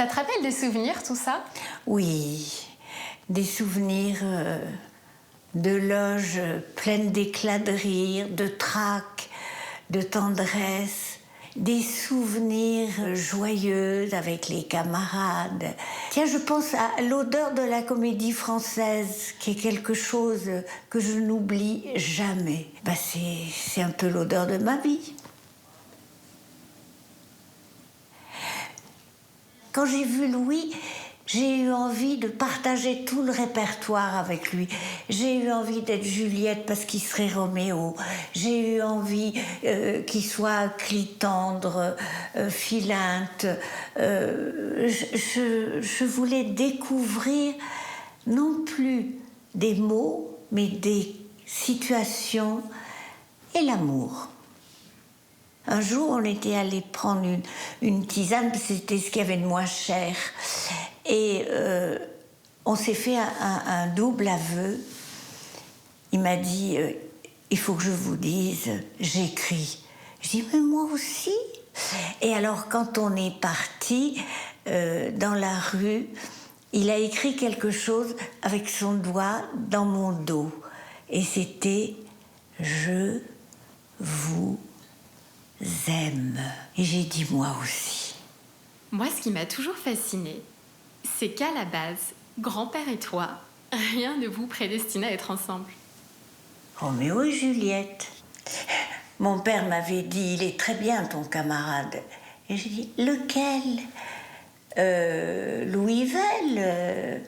Ça te rappelle des souvenirs, tout ça? Oui, des souvenirs de loges pleines d'éclats de rire, de trac, de tendresse, des souvenirs joyeux avec les camarades. Tiens, je pense à l'odeur de la comédie française, qui est quelque chose que je n'oublie jamais. C'est un peu l'odeur de ma vie. Quand j'ai vu Louis, j'ai eu envie de partager tout le répertoire avec lui. J'ai eu envie d'être Juliette parce qu'il serait Roméo. J'ai eu envie qu'il soit Clitandre, Philinte. Je voulais découvrir non plus des mots, mais des situations et l'amour. Un jour, on était allé prendre une tisane, c'était ce qu'il y avait de moins cher. Et on s'est fait un double aveu. Il m'a dit, il faut que je vous dise, j'écris. Je dis, mais moi aussi. Et alors, quand on est parti dans la rue, il a écrit quelque chose avec son doigt dans mon dos. Et c'était « Je vous aime ». Et j'ai dit « moi aussi ». Moi, ce qui m'a toujours fascinée, c'est qu'à la base, grand-père et toi, rien ne vous prédestinait à être ensemble. Roméo et Juliette. Mon père m'avait dit, il est très bien ton camarade. Et j'ai dit, lequel? Louis Vell.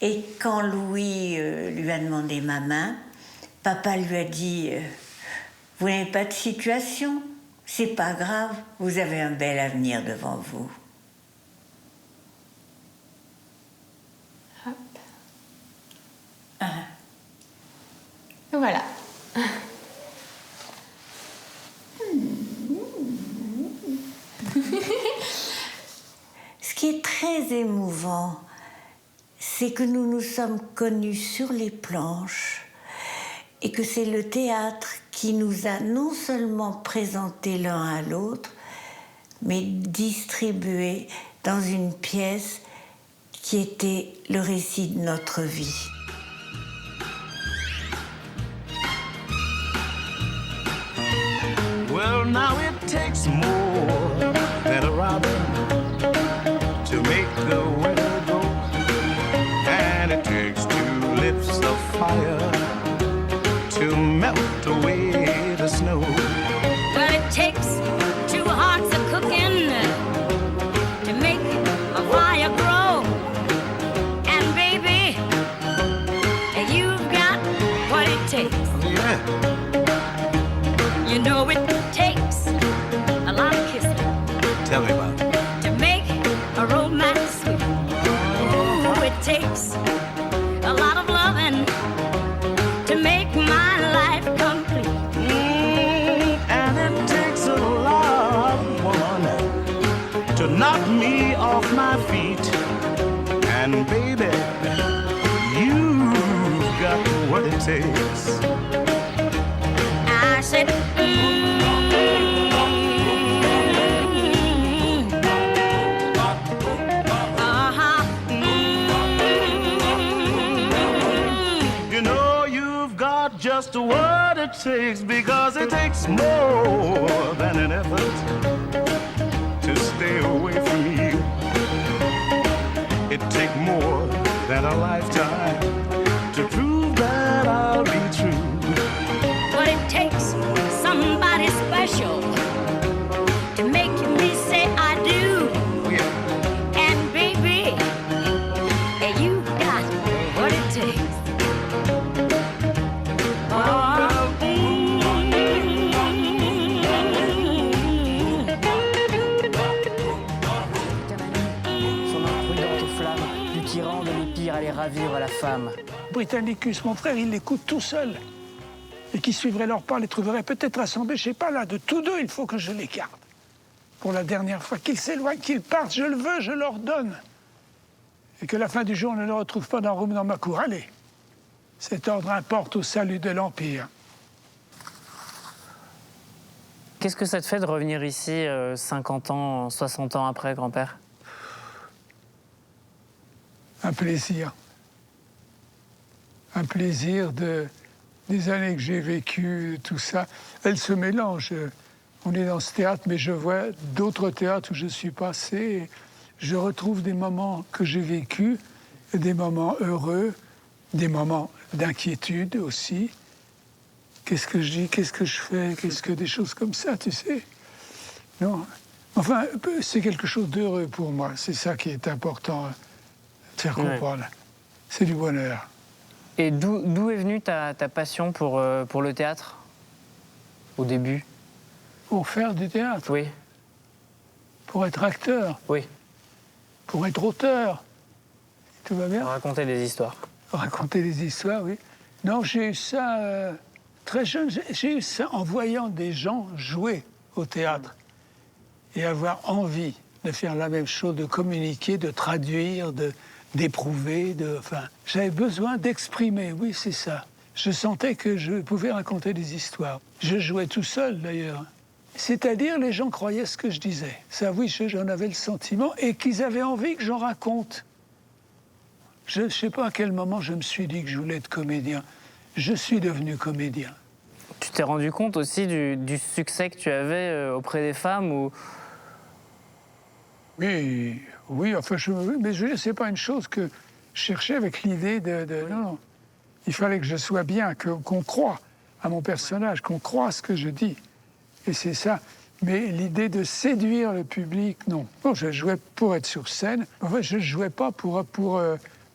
Et quand Louis lui a demandé ma main, papa lui a dit, vous n'avez pas de situation, c'est pas grave, vous avez un bel avenir devant vous. Hop. Voilà. Ce qui est très émouvant, c'est que nous nous sommes connus sur les planches et que c'est le théâtre qui nous a non seulement présentés l'un à l'autre, mais distribués dans une pièce qui était le récit de notre vie. Well, now it takes more than a robin to make the weather go, and it takes two lips of fire to melt away the snow. Well, it takes two hearts of cooking to make a fire grow, and baby, you've got what it takes. Yeah. You know it takes a lot of kissing. Tell me about it. To make a romance sweet. Ooh, it takes a lot of loving to make my life complete. And it takes a lot, woman, to knock me off my feet. And baby, you've got what it takes. I said, You know you've got just what it takes, because it takes more than an effort to stay away from you. It takes more than a lifetime to prove that I'll be true. well, it takes somebody special to make me say I do. Yeah. And baby, you got what it takes. Son imprudente flamme, du tyran de l'épire allait ravir la femme. Britannicus, mon frère, il l'écoute tout seul. Et qui suivrait leur pas les trouverait peut-être assemblés, je sais pas, là, de tous deux, il faut que je l'écarte. Pour la dernière fois, qu'ils s'éloignent, qu'ils partent, je le veux, je leur donne. Et que la fin du jour ne le retrouve pas dans Rome, dans ma cour. Allez, cet ordre importe au salut de l'Empire. Qu'est-ce que ça te fait de revenir ici 50 ans, 60 ans après, grand-père? un plaisir. Un plaisir des années que j'ai vécues, tout ça. Elles se mélangent. On est dans ce théâtre, mais je vois d'autres théâtres où je suis passé. Et je retrouve des moments que j'ai vécus, des moments heureux, des moments d'inquiétude aussi. Qu'est-ce que je dis, qu'est-ce que je fais, qu'est-ce que des choses comme ça, tu sais. Non. Enfin, c'est quelque chose d'heureux pour moi. C'est ça qui est important de faire comprendre. C'est du bonheur. Et d'où est venue ta passion pour le théâtre, au début? Pour faire du théâtre, Oui, pour être acteur, oui. pour être auteur. Tout va bien? Raconter des histoires. Raconter des histoires, oui. Non, j'ai eu ça très jeune. J'ai eu ça en voyant des gens jouer au théâtre et avoir envie de faire la même chose, de communiquer, de traduire, d'éprouver. Enfin, j'avais besoin d'exprimer, oui, c'est ça. Je sentais que je pouvais raconter des histoires. Je jouais tout seul, d'ailleurs. C'est-à-dire, les gens croyaient ce que je disais. Ça, oui, j'en avais le sentiment, et qu'ils avaient envie que j'en raconte. Je ne sais pas à quel moment je me suis dit que je voulais être comédien. Je suis devenu comédien. Tu t'es rendu compte aussi du succès que tu avais auprès des femmes ou... Oui, enfin, mais je veux dire, c'est pas une chose que je cherchais avec l'idée de non. Il fallait que je sois bien, qu'on croie à mon personnage, qu'on croie à ce que je dis. Et c'est ça. Mais l'idée de séduire le public, non. Non, je jouais pour être sur scène. Enfin, je ne jouais pas pour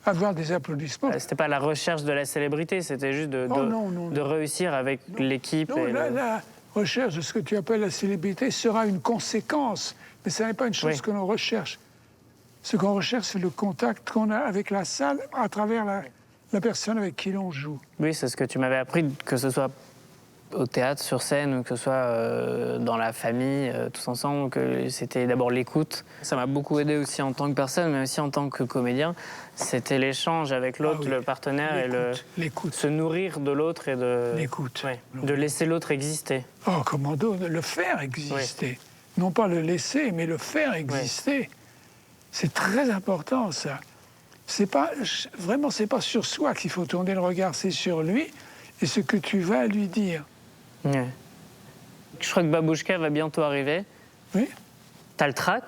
avoir des applaudissements. C'était pas la recherche de la célébrité, c'était juste de réussir avec l'équipe. Non, la recherche de ce que tu appelles la célébrité sera une conséquence. Mais ce n'est pas une chose que l'on recherche. Ce qu'on recherche, c'est le contact qu'on a avec la salle à travers la personne avec qui l'on joue. Oui, c'est ce que tu m'avais appris, que ce soit au théâtre, sur scène, ou que ce soit dans la famille, tous ensemble, que c'était d'abord l'écoute. Ça m'a beaucoup aidé aussi en tant que personne, mais aussi en tant que comédien. C'était l'échange avec l'autre, le partenaire, l'écoute. Se nourrir de l'autre et de... L'écoute. Ouais, de laisser l'autre exister. Oh, commando, le faire exister. Oui. Non pas le laisser, mais le faire exister. Oui. C'est très important, ça. C'est pas sur soi qu'il faut tourner le regard, c'est sur lui et ce que tu vas lui dire. Ouais. Je crois que Babouchka va bientôt arriver. Oui. T'as le trac?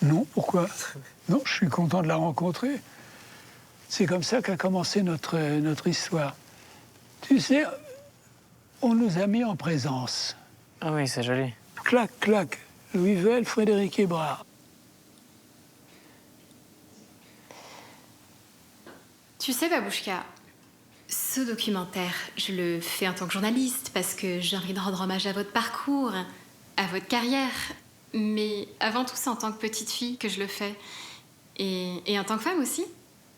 Non, pourquoi? Non, je suis content de la rencontrer. C'est comme ça qu'a commencé notre histoire. Tu sais, on nous a mis en présence. Ah oui, c'est joli. Clac, clac. Louis Vell, Frédéric Hébrard. Tu sais, Babouchka, ce documentaire, je le fais en tant que journaliste parce que j'ai envie de rendre hommage à votre parcours, à votre carrière. Mais avant tout, c'est en tant que petite fille que je le fais. Et en tant que femme aussi,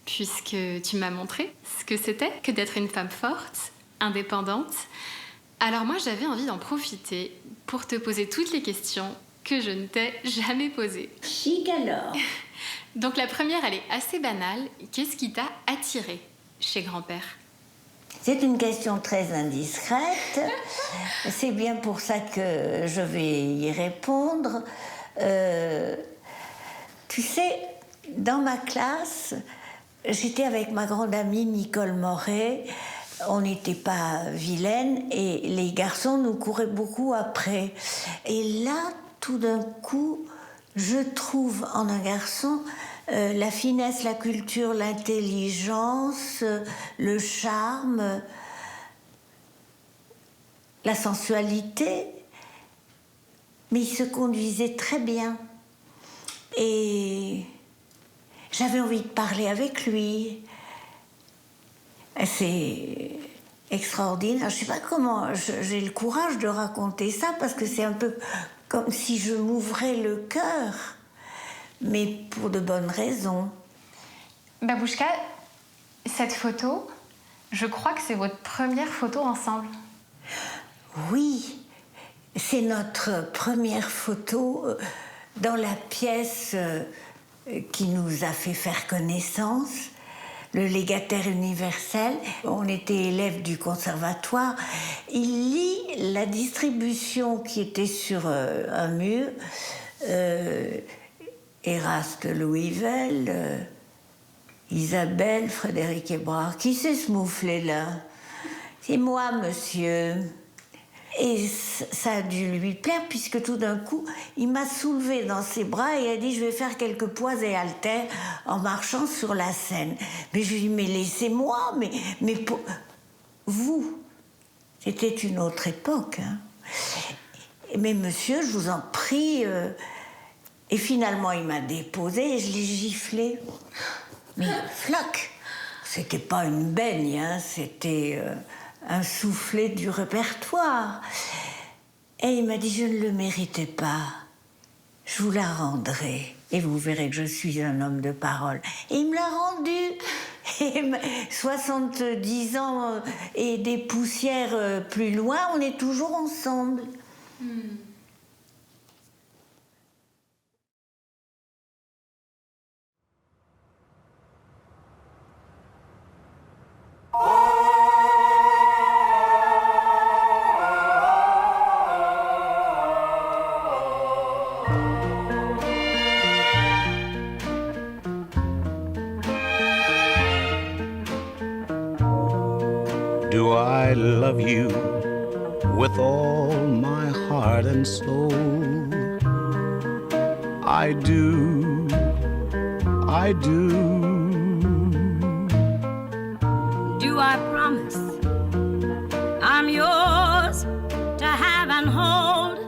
puisque tu m'as montré ce que c'était que d'être une femme forte, indépendante. Alors moi, j'avais envie d'en profiter pour te poser toutes les questions que je ne t'ai jamais posées. Chic alors. Donc la première, elle est assez banale. Qu'est-ce qui t'a attiré chez grand-père? C'est une question très indiscrète. C'est bien pour ça que je vais y répondre. Tu sais, dans ma classe, j'étais avec ma grande amie Nicole Moret. On n'était pas vilaines et les garçons nous couraient beaucoup après. Et là, tout d'un coup, je trouve en un garçon la finesse, la culture, l'intelligence, le charme, la sensualité. Mais il se conduisait très bien. Et j'avais envie de parler avec lui. C'est extraordinaire. Je ne sais pas comment j'ai le courage de raconter ça parce que c'est un peu comme si je m'ouvrais le cœur, mais pour de bonnes raisons. Babouchka, cette photo, je crois que c'est votre première photo ensemble. Oui, c'est notre première photo dans la pièce qui nous a fait faire connaissance. Le légataire universel. On était élèves du conservatoire. Il lit la distribution qui était sur un mur. Eraste Louis Vell, Isabelle, Frédéric Hébrard, qui c'est ce mouflet-là? C'est moi, monsieur. Et ça a dû lui plaire, puisque tout d'un coup, il m'a soulevée dans ses bras et a dit « Je vais faire quelques poids et haltères en marchant sur la scène. » Mais je lui ai dit « Mais laissez-moi, mais pour... vous, c'était une autre époque. Hein. Mais monsieur, je vous en prie... Et finalement, il m'a déposée et je l'ai giflé. Mais flac! C'était pas une baigne, hein, c'était... un soufflet du répertoire. Et il m'a dit, je ne le méritais pas. Je vous la rendrai. Et vous verrez que je suis un homme de parole. Et il me l'a rendu. Et 70 ans et des poussières plus loin, on est toujours ensemble. Do I love you with all my heart and soul? I do, I do. Do I promise I'm yours to have and hold?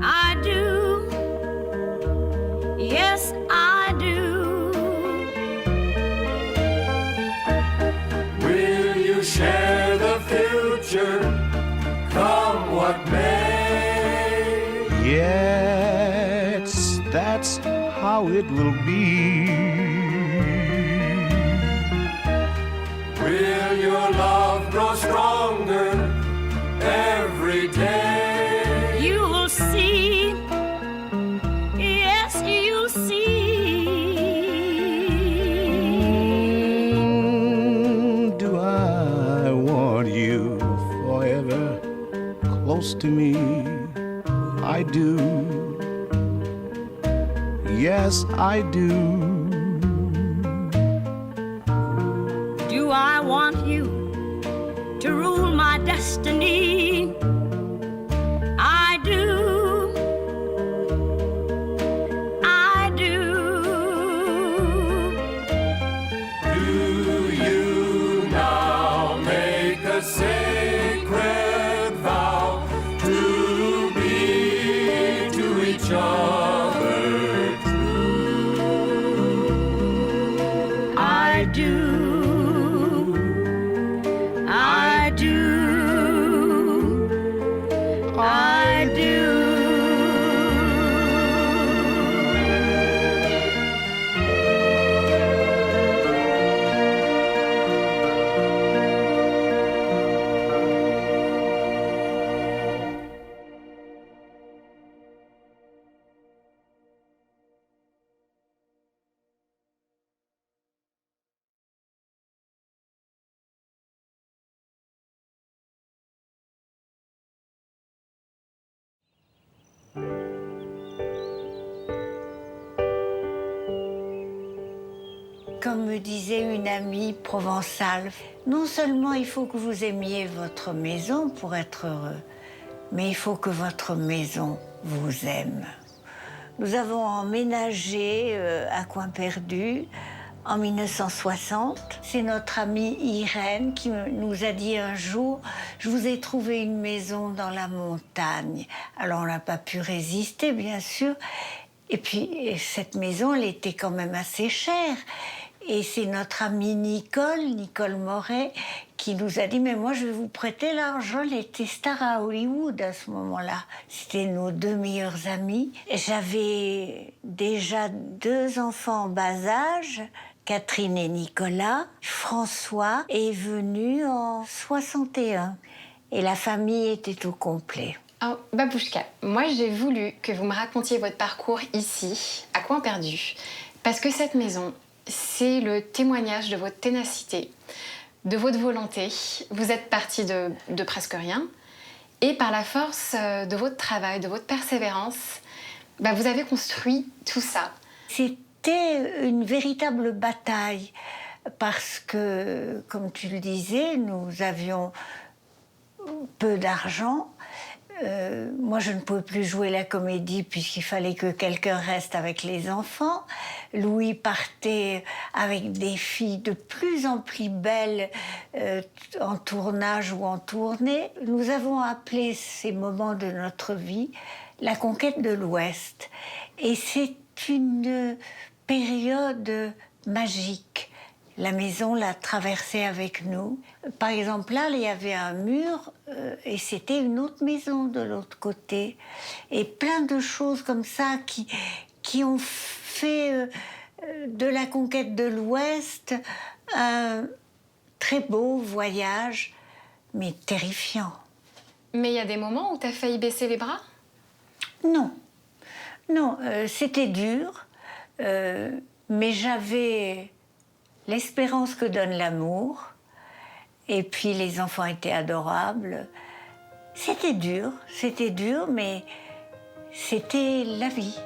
I do, yes I do. Will you share the future, come what may? Yes, that's how it will be. Will your love grow stronger every day? You'll see, yes you'll see. Do I want you forever close to me? I do. Yes, I do. Do I want you to rule my destiny? I do, I do. Do you now make a sacred vow to be to each other true? I do, I do, I do. Comme me disait une amie provençale, non seulement il faut que vous aimiez votre maison pour être heureux, mais il faut que votre maison vous aime. Nous avons emménagé à Coin Perdu en 1960. C'est notre amie Irène qui nous a dit un jour « Je vous ai trouvé une maison dans la montagne ». Alors on n'a pas pu résister, bien sûr. Et puis cette maison, elle était quand même assez chère. Et c'est notre amie Nicole Moret, qui nous a dit « Mais moi, je vais vous prêter l'argent ». Elle était star à Hollywood à ce moment-là. C'était nos deux meilleurs amis. J'avais déjà 2 enfants en bas âge, Catherine et Nicolas. François est venu en 61. Et la famille était au complet. Oh, Babouchka, moi j'ai voulu que vous me racontiez votre parcours ici, à Coin Perdu, parce que cette maison, c'est le témoignage de votre ténacité, de votre volonté. Vous êtes parti de presque rien, et par la force de votre travail, de votre persévérance, vous avez construit tout ça. C'est été une véritable bataille parce que, comme tu le disais, nous avions peu d'argent. Moi, je ne pouvais plus jouer la comédie puisqu'il fallait que quelqu'un reste avec les enfants. Louis partait avec des filles de plus en plus belles en tournage ou en tournée. Nous avons appelé ces moments de notre vie la conquête de l'Ouest. Et c'est une période magique. La maison l'a traversée avec nous. Par exemple, là, il y avait un mur et c'était une autre maison de l'autre côté. Et plein de choses comme ça qui ont fait de la conquête de l'Ouest un très beau voyage, mais terrifiant. Mais il y a des moments où t'as failli baisser les bras? Non, non, c'était dur, mais j'avais l'espérance que donne l'amour, et puis les enfants étaient adorables. C'était dur, mais c'était la vie.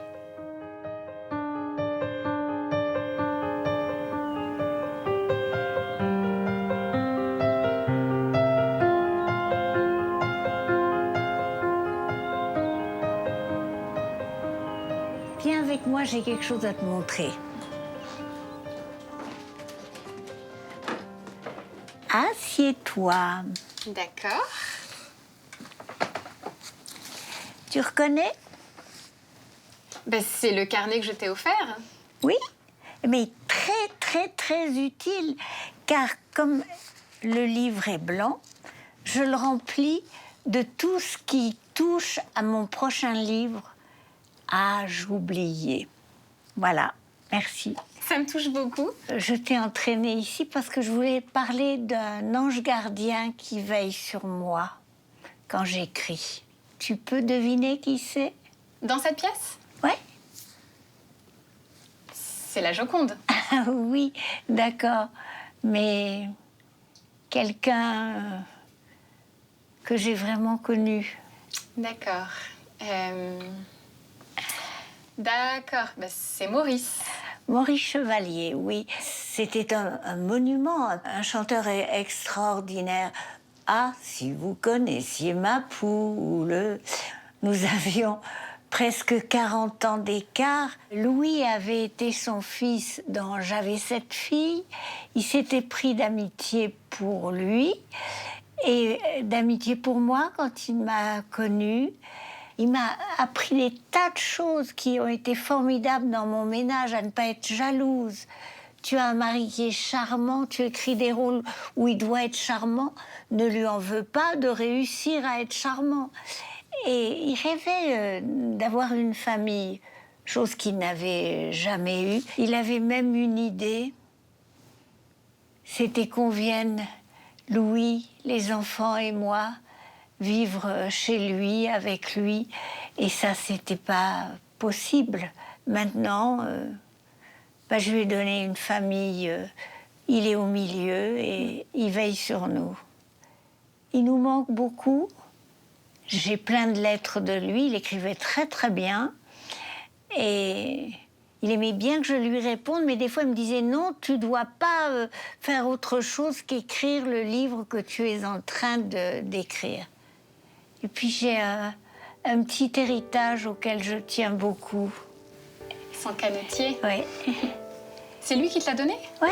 Viens avec moi, j'ai quelque chose à te montrer. Assieds-toi. D'accord. Tu reconnais? Ben, c'est le carnet que je t'ai offert. Oui, mais très, très, très utile, car comme le livre est blanc, je le remplis de tout ce qui touche à mon prochain livre, Âge oublié. Voilà, merci. Ça me touche beaucoup. Je t'ai entraînée ici parce que je voulais parler d'un ange gardien qui veille sur moi quand j'écris. Tu peux deviner qui c'est? Dans cette pièce? Ouais. C'est la Joconde. Ah oui, d'accord. Mais quelqu'un que j'ai vraiment connu. D'accord. D'accord, ben, c'est Maurice. Maurice Chevalier, oui. C'était un monument, un chanteur extraordinaire. Ah, si vous connaissiez ma poule. Nous avions presque 40 ans d'écart. Louis avait été son fils dans J'avais 7 filles. Il s'était pris d'amitié pour lui et d'amitié pour moi quand il m'a connue. Il m'a appris des tas de choses qui ont été formidables dans mon ménage, à ne pas être jalouse. Tu as un mari qui est charmant, tu écris des rôles où il doit être charmant. Ne lui en veux pas de réussir à être charmant. Et il rêvait d'avoir une famille, chose qu'il n'avait jamais eue. Il avait même une idée, c'était qu'on vienne, Louis, les enfants et moi, vivre chez lui, avec lui. Et ça, c'était pas possible. Maintenant, je lui ai donné une famille. Il est au milieu et il veille sur nous. Il nous manque beaucoup. J'ai plein de lettres de lui. Il écrivait très, très bien. Et il aimait bien que je lui réponde, mais des fois, il me disait « Non, tu dois pas faire autre chose qu'écrire le livre que tu es en train d'écrire. » Et puis j'ai un petit héritage auquel je tiens beaucoup. Son canotier. Oui. C'est lui qui te l'a donné? Oui,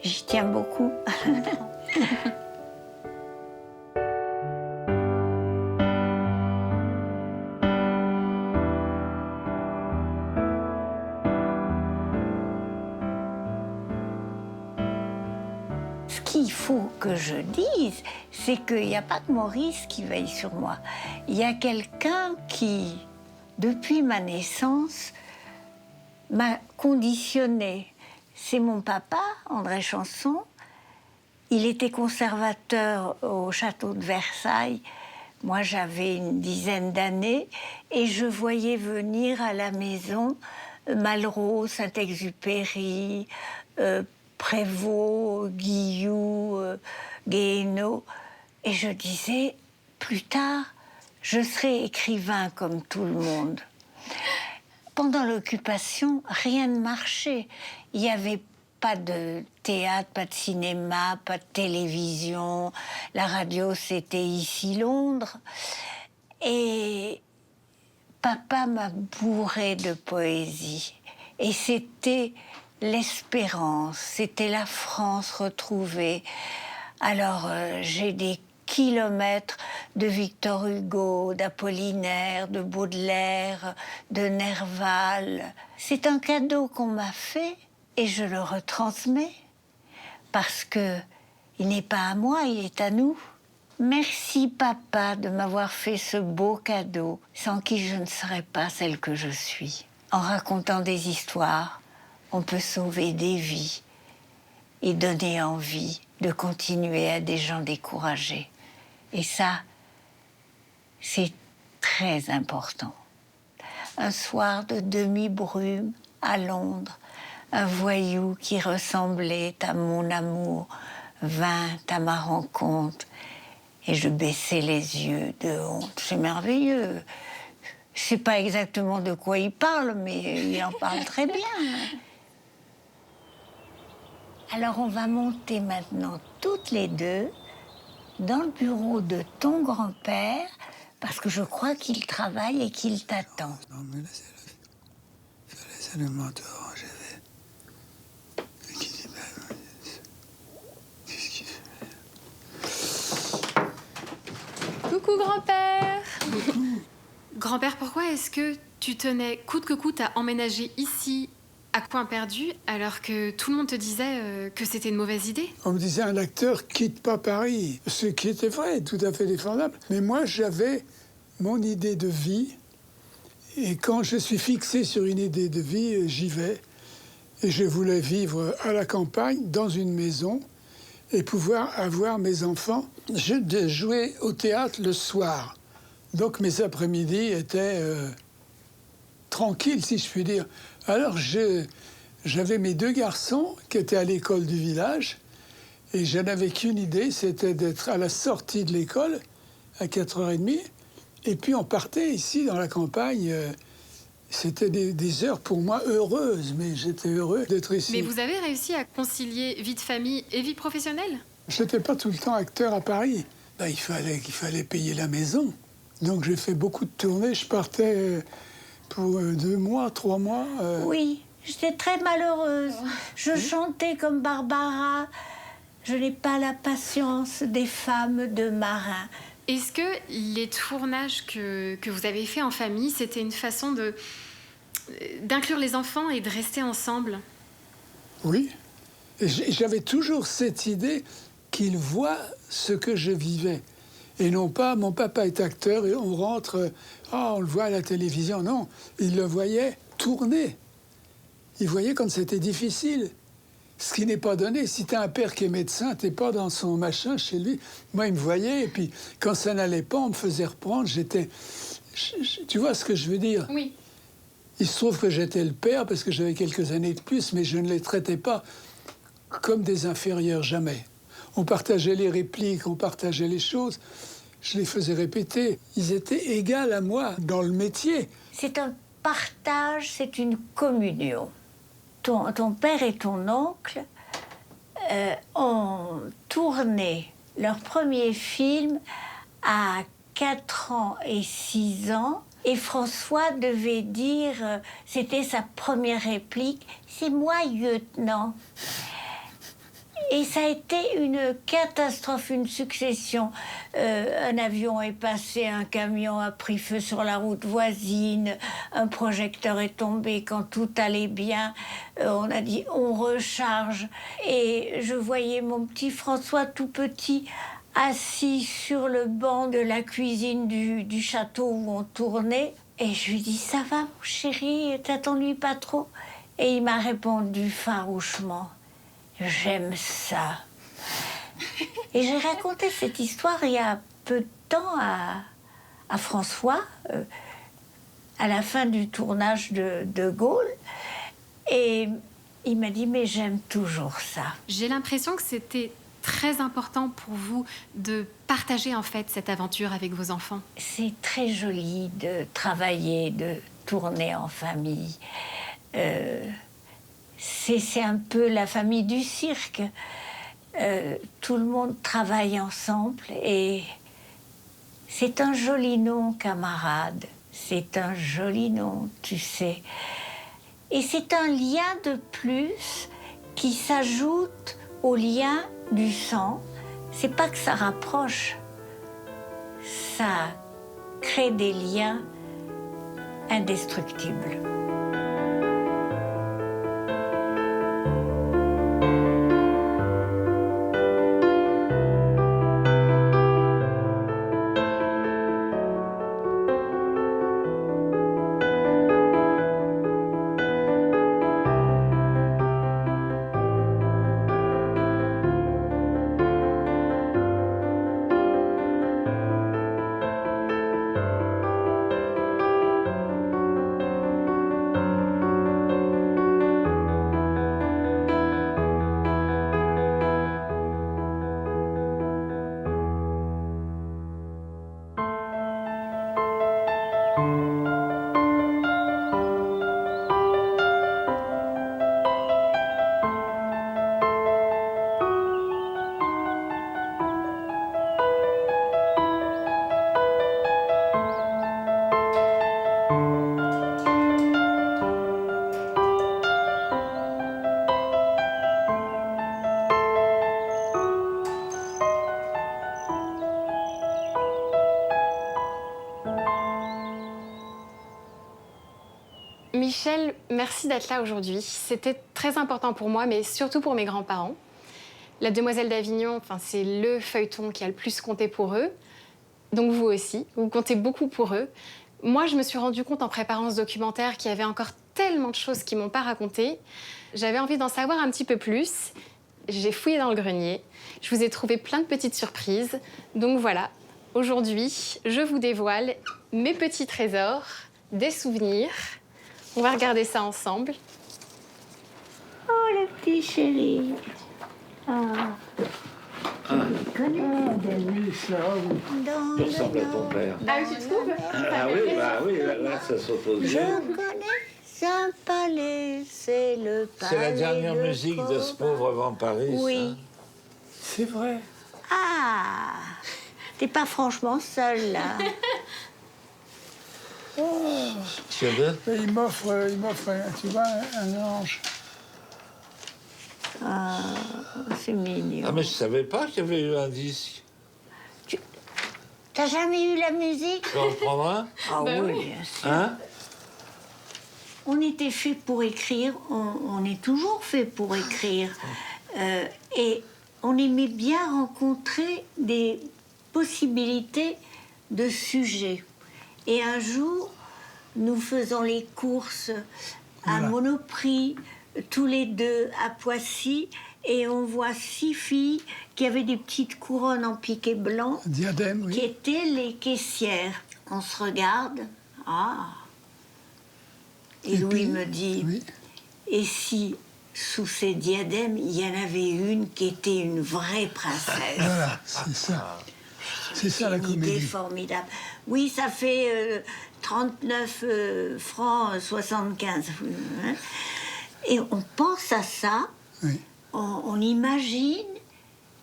j'y tiens beaucoup. Ce qu'il faut que je dise, c'est qu'il n'y a pas que Maurice qui veille sur moi. Il y a quelqu'un qui, depuis ma naissance, m'a conditionnée. C'est mon papa, André Chanson. Il était conservateur au château de Versailles. Moi, j'avais une dizaine d'années et je voyais venir à la maison Malraux, Saint-Exupéry, Prévost, Guillou, Guéhenno. Et je disais, plus tard, je serai écrivain comme tout le monde. pendant l'occupation, rien ne marchait. Il n'y avait pas de théâtre, pas de cinéma, pas de télévision. La radio, c'était ici Londres. Et papa m'a bourré de poésie. Et c'était l'espérance, c'était la France retrouvée. Alors j'ai des kilomètres de Victor Hugo, d'Apollinaire, de Baudelaire, de Nerval. C'est un cadeau qu'on m'a fait et je le retransmets parce que il n'est pas à moi, il est à nous. Merci papa de m'avoir fait ce beau cadeau, sans qui je ne serais pas celle que je suis. En racontant des histoires, on peut sauver des vies et donner envie de continuer à des gens découragés. Et ça, c'est très important. Un soir de demi-brume à Londres, un voyou qui ressemblait à mon amour vint à ma rencontre et je baissais les yeux de honte. C'est merveilleux. Je sais pas exactement de quoi il parle, mais il en parle très bien. Alors on va monter maintenant toutes les deux dans le bureau de ton grand-père parce que je crois qu'il travaille et qu'il t'attend. Non, mais laissez-le mentor, je vais. Qu'est-ce qu'il fait? Coucou grand-père. Grand-père, pourquoi est-ce que tu tenais coûte que coûte à emménager ici à coin perdu alors que tout le monde te disait que c'était une mauvaise idée? On me disait un acteur quitte pas Paris, ce qui était vrai, tout à fait défendable. Mais moi, j'avais mon idée de vie, et quand je suis fixé sur une idée de vie, j'y vais. Et je voulais vivre à la campagne, dans une maison, et pouvoir avoir mes enfants. Je jouais au théâtre le soir, donc mes après-midi étaient tranquilles, si je puis dire. Alors j'avais mes deux garçons qui étaient à l'école du village et je n'avais qu'une idée, c'était d'être à la sortie de l'école à 4h30 et puis on partait ici dans la campagne. C'était des heures pour moi heureuses, mais j'étais heureux d'être ici. Mais vous avez réussi à concilier vie de famille et vie professionnelle? Je n'étais pas tout le temps acteur à Paris. Ben, il fallait payer la maison. Donc j'ai fait beaucoup de tournées, je partais pour 2 mois, 3 mois. Oui, j'étais très malheureuse. Je chantais comme Barbara. Je n'ai pas la patience des femmes de marins. Est-ce que les tournages que vous avez faits en famille, c'était une façon d'inclure les enfants et de rester ensemble? Oui. Et j'avais toujours cette idée qu'ils voient ce que je vivais. Et non pas, mon papa est acteur et on rentre, on le voit à la télévision. Non, il le voyait tourner. Il voyait quand c'était difficile. Ce qui n'est pas donné. Si tu as un père qui est médecin, tu n'es pas dans son machin chez lui. Moi, il me voyait et puis quand ça n'allait pas, on me faisait reprendre. Tu vois ce que je veux dire? Oui. Il se trouve que j'étais le père parce que j'avais quelques années de plus, mais je ne les traitais pas comme des inférieurs, jamais. On partageait les répliques, on partageait les choses. Je les faisais répéter. Ils étaient égaux à moi dans le métier. C'est un partage, c'est une communion. Ton père et ton oncle ont tourné leur premier film à 4 ans et 6 ans. Et François devait dire, c'était sa première réplique, « C'est moi, lieutenant ». Et ça a été une catastrophe, une succession. Un avion est passé, un camion a pris feu sur la route voisine, un projecteur est tombé quand tout allait bien. On a dit on recharge. Et je voyais mon petit François tout petit assis sur le banc de la cuisine du château où on tournait. Et je lui dis ça va mon chéri, t'ennuies pas trop? Et il m'a répondu farouchement. J'aime ça. Et j'ai raconté cette histoire il y a peu de temps à François, à la fin du tournage de Gaulle. Et il m'a dit, mais j'aime toujours ça. J'ai l'impression que c'était très important pour vous de partager en fait cette aventure avec vos enfants. C'est très joli de travailler, de tournait en famille. C'est un peu la famille du cirque. Tout le monde travaille ensemble et c'est un joli nom, camarade. C'est un joli nom, tu sais. Et c'est un lien de plus qui s'ajoute au lien du sang. C'est pas que ça rapproche, ça crée des liens indestructibles. Michel, merci d'être là aujourd'hui. C'était très important pour moi, mais surtout pour mes grands-parents. La Demoiselle d'Avignon, c'est le feuilleton qui a le plus compté pour eux. Donc vous aussi, vous comptez beaucoup pour eux. Moi, je me suis rendu compte en préparant ce documentaire qu'il y avait encore tellement de choses qu'ils m'ont pas racontées. J'avais envie d'en savoir un petit peu plus. J'ai fouillé dans le grenier. Je vous ai trouvé plein de petites surprises. Donc voilà, aujourd'hui, je vous dévoile mes petits trésors, des souvenirs. On va regarder ça ensemble. Oh, le petit chéri. Ah. Oui, ça, oui. Tu ressembles à ton père. Ah oui, tu trouves? Ah oui, là, ça s'oppose Je bien. connais un palais, c'est le palais. C'est la dernière de musique de ce pauvre Van Paris. Oui. C'est vrai. Ah, t'es pas franchement seul, là. C'est bien. Et il m'offre, tu vois, un ange. Ah, c'est mignon. Ah, mais je savais pas qu'il y avait eu un disque. T'as jamais eu la musique? Tu peux en prendre un? Ah oui, bien sûr. Hein? On était fait pour écrire, on est toujours fait pour écrire. Et on aimait bien rencontrer des possibilités de sujets. Et un jour, nous faisons les courses à Voilà. Monoprix, tous les deux à Poissy, et on voit 6 filles qui avaient des petites couronnes en piqué blanc, Diadème, qui oui. étaient les caissières. On se regarde, ah. Et Louis puis, me dit, oui. et si sous ces diadèmes, il y en avait une qui était une vraie princesse? Voilà, c'est ça. C'est ça la Une idée comédie. formidable. Oui, ça fait 39 francs 75. Hein. Et on pense à ça, Oui. on imagine,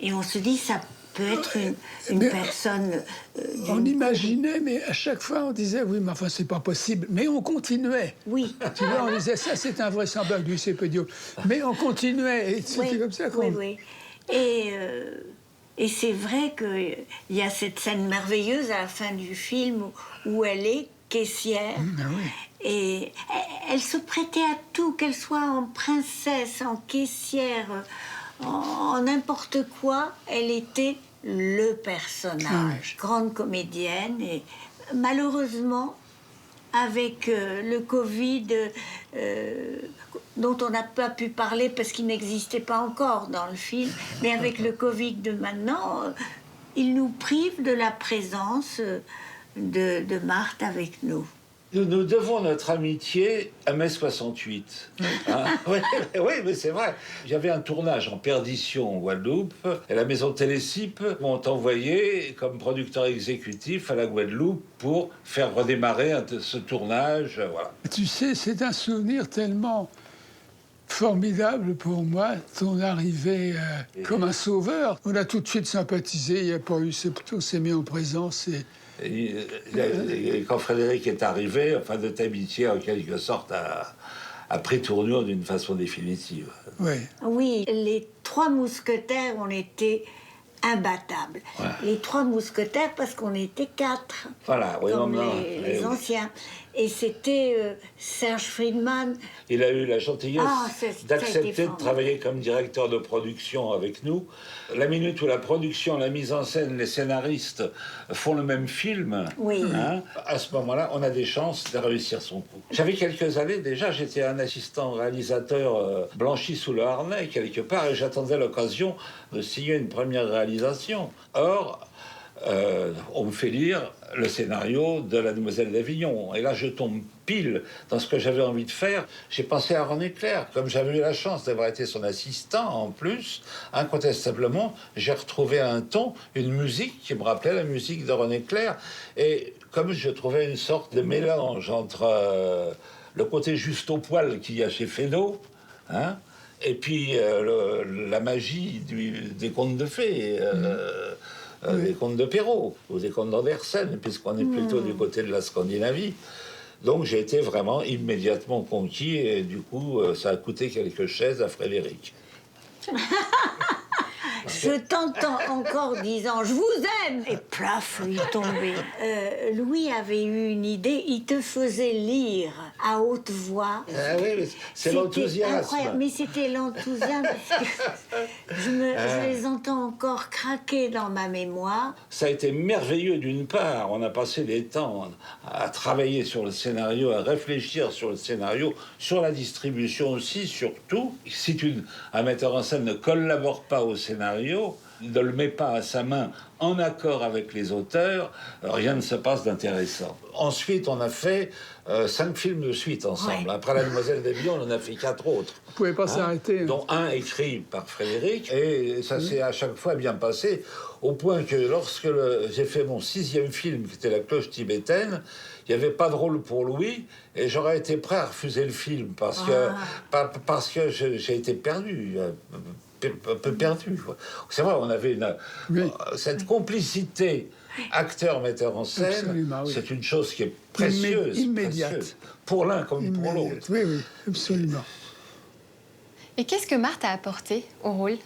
et on se dit, ça peut être une Mais- personne... On imaginait, mais à chaque fois on disait oui, mais enfin c'est pas possible. Mais on continuait. Oui. Tu vois, on disait ça c'est invraisemblable, lui c'est idiot. Mais on continuait et c'était Oui, comme ça qu'on. oui, oui. Et c'est vrai qu'il y a cette scène merveilleuse à la fin du film où elle est caissière. Ah oui. Et elle se prêtait à tout, qu'elle soit en princesse, en caissière, en n'importe quoi, elle était le personnage. Ah oui. Grande comédienne. Et malheureusement, avec le Covid, dont on n'a pas pu parler parce qu'il n'existait pas encore dans le film, mais avec le Covid de maintenant, il nous prive de la présence de Marthe avec nous. Nous devons notre amitié à mai 68. Hein? Oui, oui, mais c'est vrai. J'avais un tournage en perdition en Guadeloupe, et la maison Télécipe m'ont envoyé comme producteur exécutif à la Guadeloupe pour faire redémarrer ce tournage. Voilà. Tu sais, c'est un souvenir tellement formidable pour moi, ton arrivée comme un sauveur. On a tout de suite sympathisé, il n'y a pas eu, on s'est mis en présence Et quand Frédéric est arrivé, enfin, notre amitié, en quelque sorte, a pris tournure d'une façon définitive. Oui. Oui, les 3 mousquetaires, on était imbattables. Ouais. Les 3 mousquetaires parce qu'on était 4. Voilà, oui, comme non, les oui. anciens. Et c'était Serge Friedman. Il a eu la gentillesse Ça a été d'accepter de formidable. travailler comme directeur de production avec nous. La minute où la production, la mise en scène, les scénaristes font le même film, Oui. hein, à ce moment-là, on a des chances de réussir son coup. J'avais quelques années déjà, j'étais un assistant réalisateur blanchi sous le harnais quelque part, et j'attendais l'occasion de signer une première réalisation. Or, on me fait lire le scénario de La Demoiselle d'Avignon. Et là, je tombe pile dans ce que j'avais envie de faire. J'ai pensé à René Clair. Comme j'avais eu la chance d'avoir été son assistant en plus, incontestablement, j'ai retrouvé un ton, une musique qui me rappelait la musique de René Clair. Et comme je trouvais une sorte de mélange entre le côté juste au poil qu'il y a chez Fesneau, hein, et puis la magie des contes de fées. Des contes de Perrault ou des contes d'Andersen, puisqu'on est plutôt du côté de la Scandinavie. Donc j'ai été vraiment immédiatement conquis, et du coup, ça a coûté quelques chaises à Frédéric. Je t'entends encore disant « Je vous aime !» Et plaf, il est tombé. Louis avait eu une idée, il te faisait lire à haute voix. Ah oui, mais c'est C'était l'enthousiasme. incroyable, mais c'était l'enthousiasme. Parce que je les entends encore craquer dans ma mémoire. Ça a été merveilleux d'une part. On a passé des temps à travailler sur le scénario, à réfléchir sur le scénario, sur la distribution aussi, surtout. Si un metteur en scène ne collabore pas au scénario, ne le met pas à sa main en accord avec les auteurs, rien ne se passe d'intéressant. Ensuite, on a fait 5 films de suite ensemble. Ouais. Après La Demoiselle d'Avignon, on en a fait 4 autres. Vous ne pouvez pas s'arrêter. Dont un écrit par Frédéric, et ça s'est à chaque fois bien passé, au point que lorsque j'ai fait mon 6e film, qui était La Cloche tibétaine, il n'y avait pas de rôle pour Louis, et j'aurais été prêt à refuser le film, parce que j'ai été perdu, un peu perdu. C'est vrai, on avait cette complicité acteur-metteur en scène. Absolument, oui. C'est une chose qui est précieuse. Immédiate. Précieuse, pour l'un comme pour l'autre. Oui, oui, absolument. Et qu'est-ce que Marthe a apporté au rôle?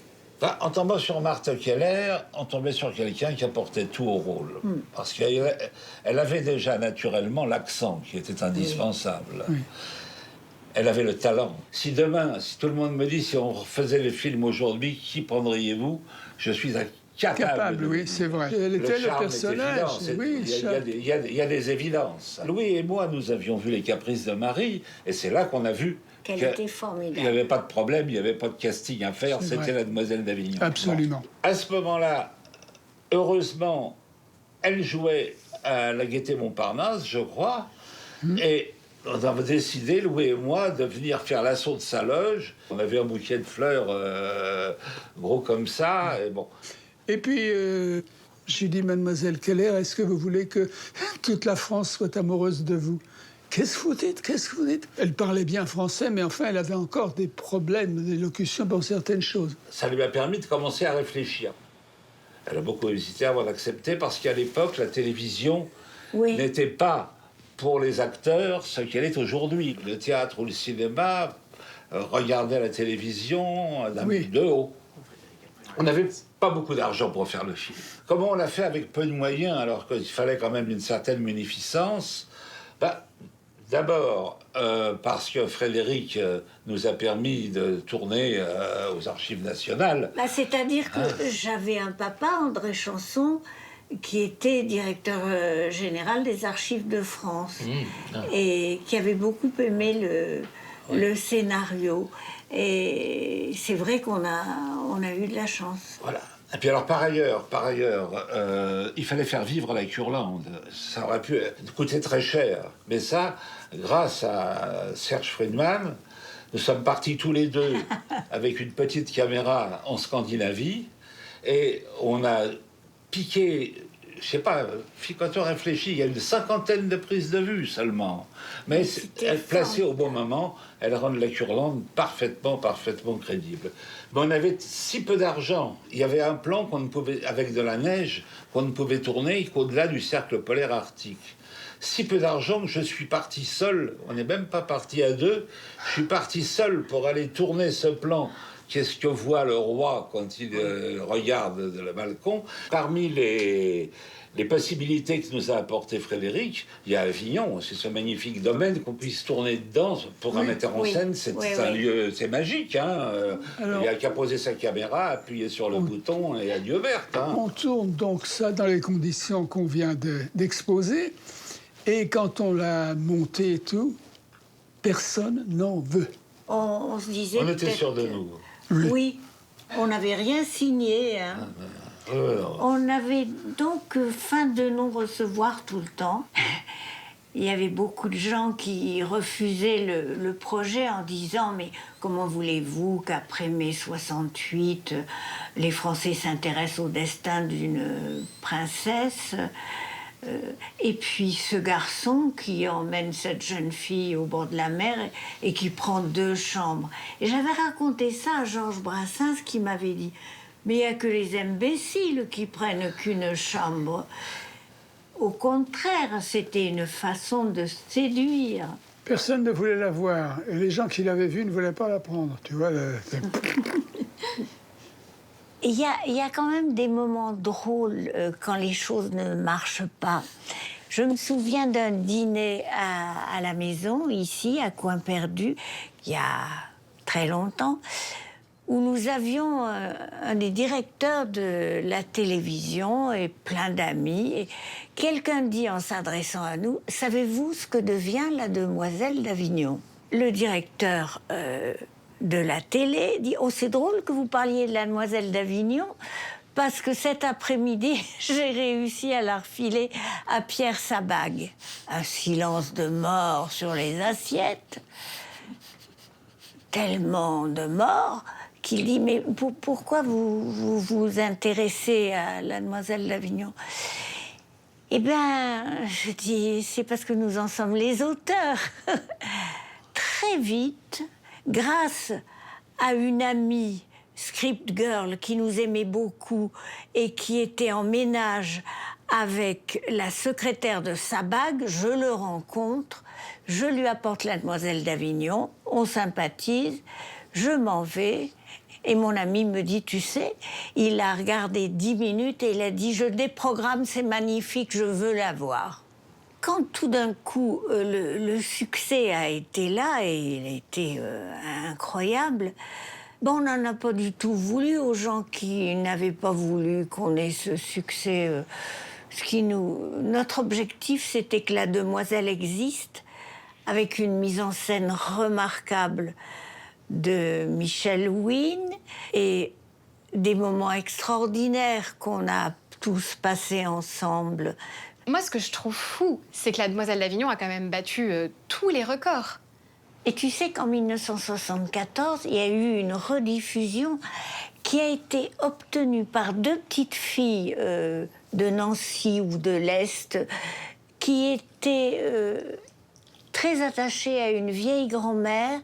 En tombant sur Marthe Keller, on tombait sur quelqu'un qui apportait tout au rôle. Parce qu'elle avait déjà naturellement l'accent qui était indispensable. Oui. Elle avait le talent. Si demain, si tout le monde me dit, si on refaisait le film aujourd'hui, qui prendriez-vous? Je suis capable. Oui, c'est vrai. Elle était le charme est personnage. évident. Oui, Il y a des évidences. Louis et moi, nous avions vu Les Caprices de Marie, et c'est là qu'on a vu Qu'elle que était il formidable. n'y avait pas de problème, il n'y avait pas de casting à faire, C'est c'était vrai. La Demoiselle d'Avignon. Absolument. Bon. À ce moment-là, heureusement, elle jouait à la Gaîté Montparnasse, je crois, et on avait décidé, Louis et moi, de venir faire l'assaut de sa loge. On avait un bouquet de fleurs gros comme ça, et bon. Et puis, j'ai dit, Mademoiselle Keller, est-ce que vous voulez que toute la France soit amoureuse de vous? Qu'est-ce que vous dites? Qu'est-ce que vous dites? Elle parlait bien français, mais enfin, elle avait encore des problèmes d'élocution pour certaines choses. Ça lui a permis de commencer à réfléchir. Elle a beaucoup hésité avant d'accepter, parce qu'à l'époque, la télévision Oui. n'était pas pour les acteurs ce qu'elle est aujourd'hui. Le théâtre ou le cinéma regardait la télévision de haut. On n'avait pas beaucoup d'argent pour faire le film. Comment on l'a fait avec peu de moyens, alors qu'il fallait quand même une certaine munificence? D'abord, parce que Frédéric nous a permis de tourner aux Archives nationales. C'est-à-dire que j'avais un papa, André Chanson, qui était directeur général des Archives de France et qui avait beaucoup aimé le scénario. Et c'est vrai qu'on a eu de la chance. Voilà. Et puis alors, par ailleurs, il fallait faire vivre la Curlande. Ça aurait pu coûter très cher. Mais ça, grâce à Serge Friedman, nous sommes partis tous les deux avec une petite caméra en Scandinavie et on a piqué, je sais pas, quand on réfléchit, il y a une 50aine de prises de vue seulement. Mais elles placées au bon moment, elles rendent la Curlande parfaitement crédible. Mais on avait si peu d'argent. Il y avait un plan qu'on ne pouvait, avec de la neige, qu'on ne pouvait tourner qu'au-delà du cercle polaire arctique. Si peu d'argent que je suis parti seul, on n'est même pas parti à deux, je suis parti seul pour aller tourner ce plan. Qu'est-ce que voit le roi quand il regarde de le balcon? Parmi les possibilités que nous a apporté Frédéric, il y a Avignon, c'est ce magnifique domaine qu'on puisse tourner dedans. Pour un metteur en scène, c'est un lieu, c'est magique. Hein. Alors, il n'y a qu'à poser sa caméra, appuyer sur le bouton et adieu verte. Hein. On tourne donc ça dans les conditions qu'on vient d'exposer. Et quand on l'a monté et tout, personne n'en veut. On se disait... On était sûrs de nous. Oui, on n'avait rien signé. Hein. On avait donc faim de nous recevoir tout le temps. Il y avait beaucoup de gens qui refusaient le projet en disant « Mais comment voulez-vous qu'après mai 68, les Français s'intéressent au destin d'une princesse ?» Et puis ce garçon qui emmène cette jeune fille au bord de la mer et qui prend 2 chambres. Et j'avais raconté ça à Georges Brassens qui m'avait dit « Mais il n'y a que les imbéciles qui prennent qu'une chambre. » Au contraire, c'était une façon de séduire. Personne ne voulait la voir. Et les gens qui l'avaient vue ne voulaient pas la prendre. Tu vois, Il y a quand même des moments drôles quand les choses ne marchent pas. Je me souviens d'un dîner à la maison, ici, à Coin Perdu, il y a très longtemps, où nous avions un des directeurs de la télévision et plein d'amis. Et quelqu'un dit en s'adressant à nous, « Savez-vous ce que devient la demoiselle d'Avignon ?» Le directeur... de la télé, dit « Oh, c'est drôle que vous parliez de la demoiselle d'Avignon, parce que cet après-midi, j'ai réussi à la refiler à Pierre Sabag. » Un silence de mort sur les assiettes. Tellement de mort qu'il dit « Mais pourquoi vous vous intéressez à la demoiselle d'Avignon ?» Eh bien, je dis « C'est parce que nous en sommes les auteurs. » Très vite, grâce à une amie script girl qui nous aimait beaucoup et qui était en ménage avec la secrétaire de Sabag, je le rencontre, je lui apporte la demoiselle d'Avignon, on sympathise, je m'en vais et mon ami me dit, tu sais, il a regardé 10 minutes et il a dit, je déprogramme, c'est magnifique, je veux la voir. Quand tout d'un coup, le succès a été là, et il a été incroyable, on n'en a pas du tout voulu aux gens qui n'avaient pas voulu qu'on ait ce succès. Notre objectif, c'était que la demoiselle existe, avec une mise en scène remarquable de Michel Wynne, et des moments extraordinaires qu'on a tous passés ensemble. Moi, ce que je trouve fou, c'est que la demoiselle d'Avignon a quand même battu tous les records. Et tu sais qu'en 1974, il y a eu une rediffusion qui a été obtenue par 2 petites filles de Nancy ou de l'Est qui étaient très attachées à une vieille grand-mère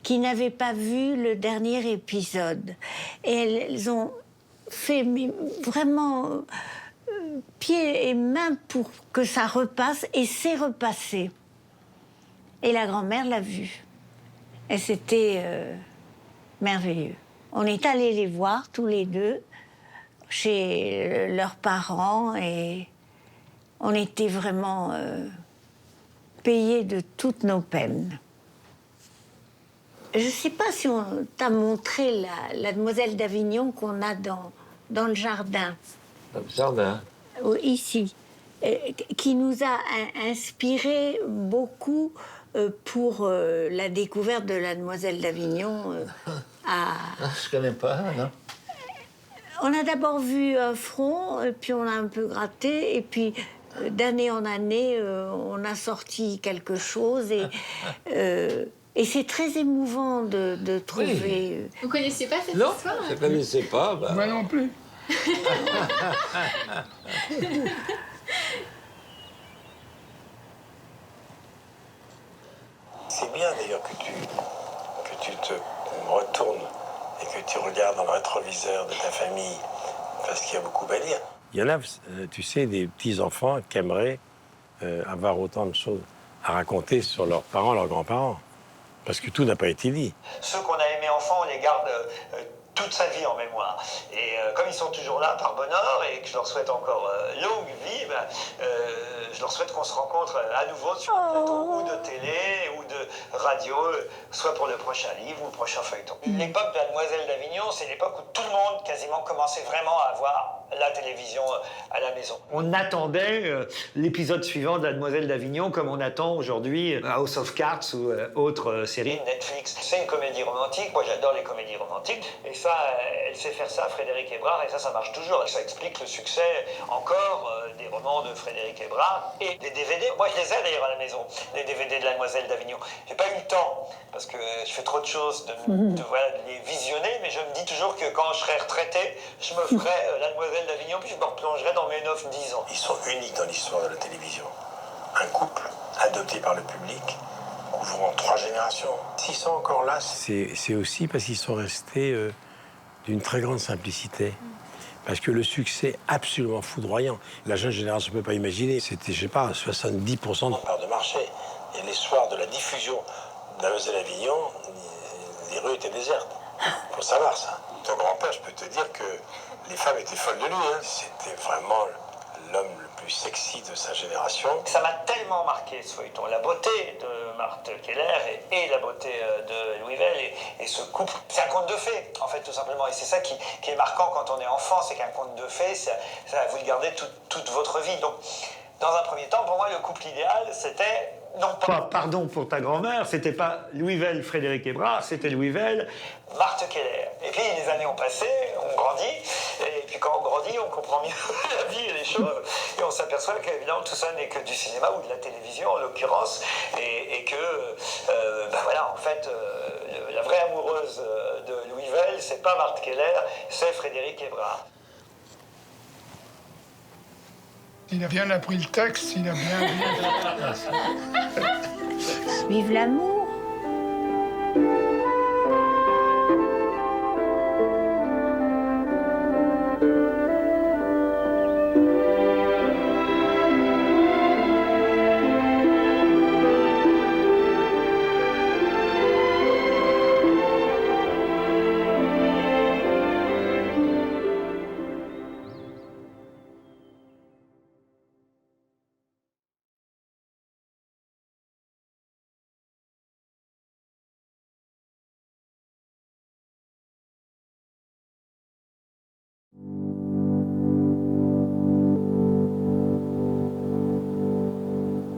qui n'avait pas vu le dernier épisode. Et elles ont fait vraiment... pieds et mains pour que ça repasse, et c'est repassé. Et la grand-mère l'a vu. Et c'était merveilleux. On est allés les voir tous les deux chez leurs parents et on était vraiment payés de toutes nos peines. Je ne sais pas si on t'a montré la demoiselle d'Avignon qu'on a dans le jardin. Dans le jardin? Ici, qui nous a inspiré beaucoup pour la découverte de la demoiselle d'Avignon. Je connais pas, non? On a d'abord vu un front, et puis on a un peu gratté, et puis d'année en année, on a sorti quelque chose, et c'est très émouvant de trouver... Vous connaissiez pas cette Non, histoire? je ne connaissais pas. Bah. Moi non plus. C'est bien d'ailleurs que tu te retournes et que tu regardes dans le rétroviseur de ta famille, parce qu'il y a beaucoup à dire. Il y en a, tu sais, des petits-enfants qui aimeraient avoir autant de choses à raconter sur leurs parents, leurs grands-parents, parce que tout n'a pas été dit. Ceux qu'on a aimés enfants, on les garde toute sa vie en mémoire. Et comme ils sont toujours là par bonheur et que je leur souhaite encore longue vie, je leur souhaite qu'on se rencontre à nouveau sur un plateau ou de télé ou de radio, soit pour le prochain livre ou le prochain feuilleton. L'époque de la Demoiselle d'Avignon, c'est l'époque où tout le monde quasiment commençait vraiment à voir la télévision à la maison. On attendait l'épisode suivant de la Demoiselle d'Avignon comme on attend aujourd'hui House of Cards ou autre série Netflix. C'est une comédie romantique, moi j'adore les comédies romantiques, et ça, elle sait faire ça, Frédéric Hébrard, et ça marche toujours. Ça explique le succès encore des romans de Frédéric Hébrard et des DVD. Moi je les ai d'ailleurs à la maison, les DVD de la Demoiselle d'Avignon. J'ai pas eu le temps, parce que je fais trop de choses de les visionner, mais je me dis toujours que quand je serai retraité, je me ferai la Demoiselle d'Avignon, puis je me replongerai dans mes 9-10 ans. Ils sont uniques dans l'histoire de la télévision. Un couple adopté par le public, couvrant 3 générations. S'ils sont encore là, c'est aussi parce qu'ils sont restés d'une très grande simplicité. Parce que le succès absolument foudroyant, la jeune génération ne peut pas imaginer, c'était, je sais pas, 70% de part de marché. Et les soirs de la diffusion de la Demoiselle d'Avignon, les rues étaient désertes. Faut savoir ça. Ton grand-père, je peux te dire que les femmes étaient folles de lui. Hein. C'était vraiment l'homme le plus sexy de sa génération. Ça m'a tellement marqué, ce feuilleton. La beauté de Marthe Keller et la beauté de Louis Vell et ce couple. C'est un conte de fées, en fait, tout simplement. Et c'est ça qui est marquant quand on est enfant, c'est qu'un conte de fées, ça vous le gardez toute votre vie. Donc, dans un premier temps, pour moi, le couple idéal, c'était... Non pas, pardon pour ta grand-mère, c'était pas Louis Vell, Frédéric Hébrard, c'était Louis Vell, Marthe Keller. Et puis les années ont passé, on grandit, et puis quand on grandit, on comprend mieux la vie et les choses, et on s'aperçoit qu'évidemment tout ça n'est que du cinéma ou de la télévision en l'occurrence, et que, voilà, en fait, la vraie amoureuse de Louis Vell, c'est pas Marthe Keller, c'est Frédéric Hébrard. Il a bien appris le texte, il a bien... Vive l'amour!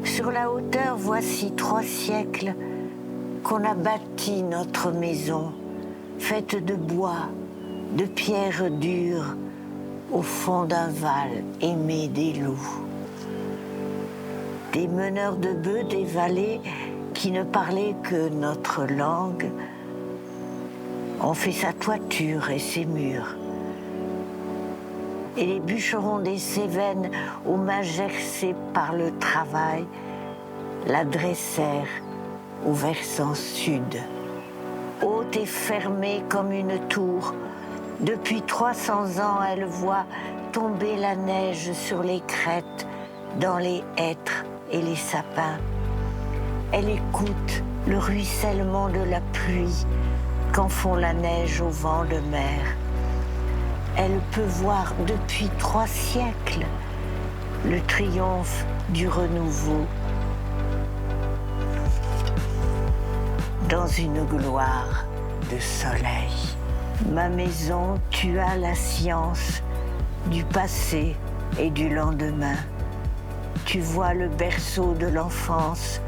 Sur la hauteur, voici 3 siècles qu'on a bâti notre maison, faite de bois, de pierres dures, au fond d'un val aimé des loups. Des meneurs de bœufs des vallées qui ne parlaient que notre langue ont fait sa toiture et ses murs. Et les bûcherons des Cévennes, aux mains gercées par le travail, la dressèrent au versant sud. Haute et fermée comme une tour, depuis 300 ans, elle voit tomber la neige sur les crêtes, dans les hêtres et les sapins. Elle écoute le ruissellement de la pluie qu'en font la neige au vent de mer. Elle peut voir depuis 3 siècles le triomphe du renouveau dans une gloire de soleil. Ma maison, tu as la science du passé et du lendemain. Tu vois le berceau de l'enfance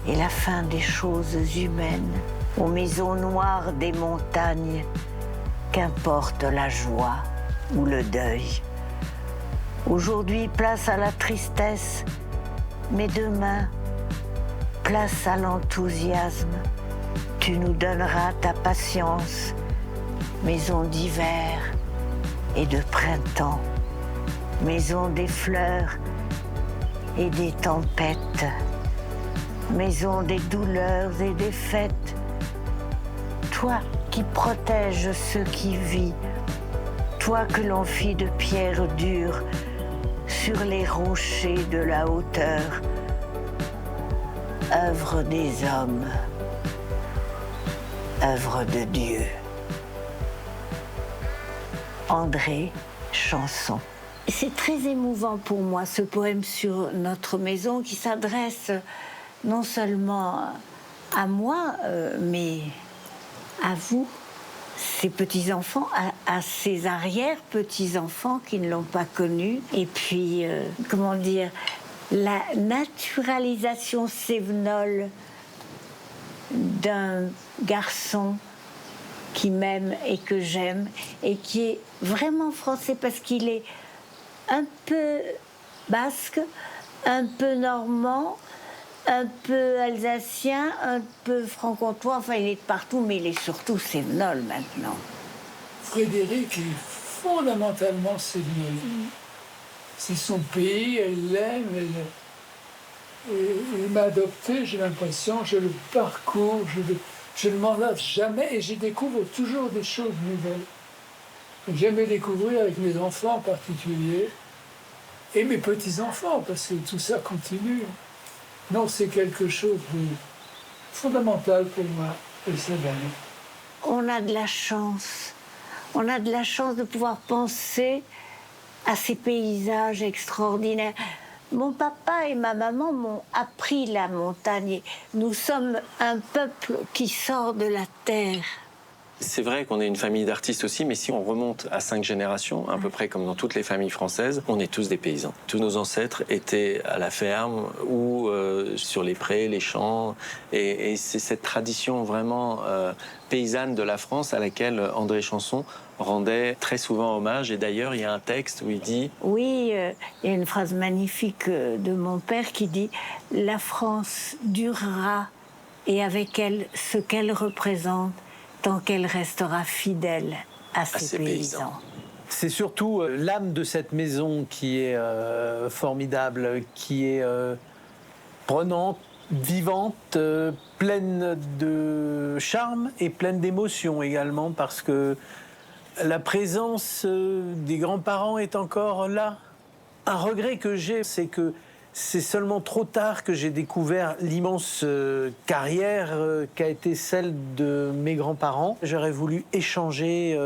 et la fin des choses humaines. Aux maisons noires des montagnes, qu'importe la joie ou le deuil. Aujourd'hui, place à la tristesse, mais demain, place à l'enthousiasme. Tu nous donneras ta patience, maison d'hiver et de printemps, maison des fleurs et des tempêtes, maison des douleurs et des fêtes. Toi qui protèges ceux qui vivent, toi que l'on fit de pierre dure sur les rochers de la hauteur, œuvre des hommes, œuvre de Dieu. André Chanson. C'est très émouvant pour moi, ce poème sur notre maison qui s'adresse non seulement à moi, mais à vous, ses petits-enfants, à ses arrière-petits-enfants qui ne l'ont pas connu. Et puis, comment dire, la naturalisation sévenole d'un garçon qui m'aime et que j'aime, et qui est vraiment français parce qu'il est un peu basque, un peu normand, un peu alsacien, un peu franc-comtois, enfin il est de partout, mais il est surtout sévenol maintenant. Frédéric est fondamentalement sévenol. C'est son pays, elle l'aime, elle m'a adopté, j'ai l'impression, je le parcours, je ne m'en lasse jamais et je découvre toujours des choses nouvelles. J'aime découvrir avec mes enfants en particulier et mes petits-enfants, parce que tout ça continue. Non, c'est quelque chose de fondamental pour moi, et c'est vrai. On a de la chance. On a de la chance de pouvoir penser à ces paysages extraordinaires. Mon papa et ma maman m'ont appris la montagne. Nous sommes un peuple qui sort de la terre. C'est vrai qu'on est une famille d'artistes aussi, mais si on remonte à 5 générations, à peu près comme dans toutes les familles françaises, on est tous des paysans. Tous nos ancêtres étaient à la ferme ou sur les prés, les champs. Et c'est cette tradition vraiment paysanne de la France à laquelle André Chanson rendait très souvent hommage. Et d'ailleurs, il y a un texte où il dit... Oui, il y a une phrase magnifique de mon père qui dit « La France durera et avec elle ce qu'elle représente, tant qu'elle restera fidèle à ses paysans. » C'est surtout l'âme de cette maison qui est formidable, qui est prenante, vivante, pleine de charme et pleine d'émotion également, parce que la présence des grands-parents est encore là. Un regret que j'ai, c'est que c'est seulement trop tard que j'ai découvert l'immense carrière qu'a été celle de mes grands-parents. J'aurais voulu échanger